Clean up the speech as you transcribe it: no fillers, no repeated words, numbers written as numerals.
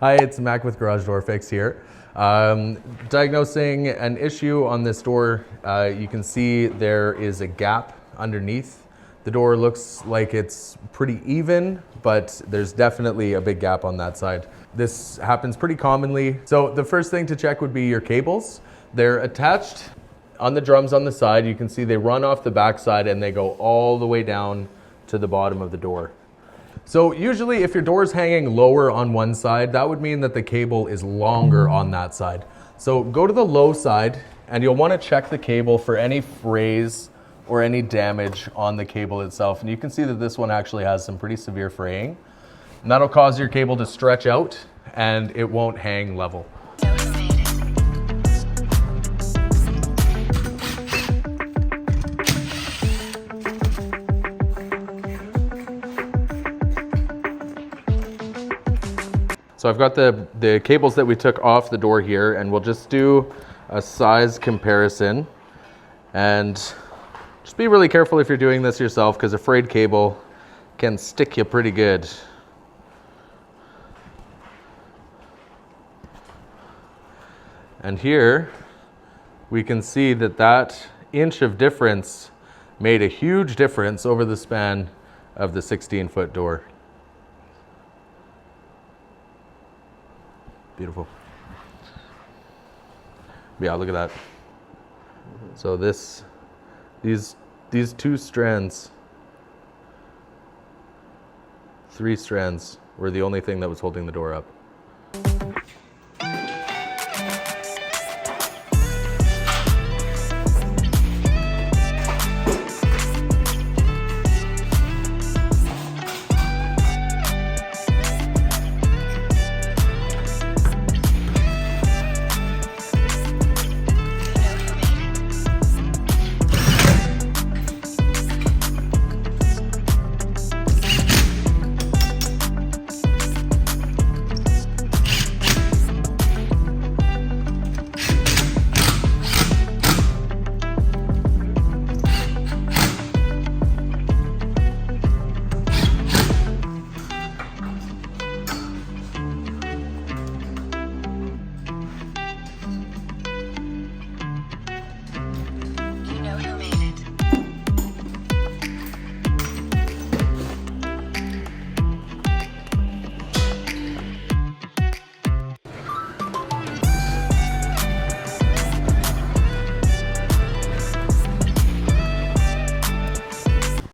Hi, it's Mac with Garage Door Fix here. Diagnosing an issue on this door. You can see there is a gap underneath. The door looks like it's pretty even, but there's definitely a big gap on that side. This happens pretty commonly. So the first thing to check would be your cables. They're attached on the drums on the side. You can see they run off the back side and they go all the way down to the bottom of the door. So usually if your door is hanging lower on one side, that would mean that the cable is longer on that side. So go to the low side and you'll want to check the cable for any frays or any damage on the cable itself. And you can see that this one actually has some pretty severe fraying. And that'll cause your cable to stretch out and it won't hang level. So I've got the cables that we took off the door here, and we'll just do a size comparison. And just be really careful if you're doing this yourself, because a frayed cable can stick you pretty good. And here we can see that that inch of difference made a huge difference over the span of the 16-foot door. Beautiful. Yeah, look at that. So these two strands, 3 strands were the only thing that was holding the door up.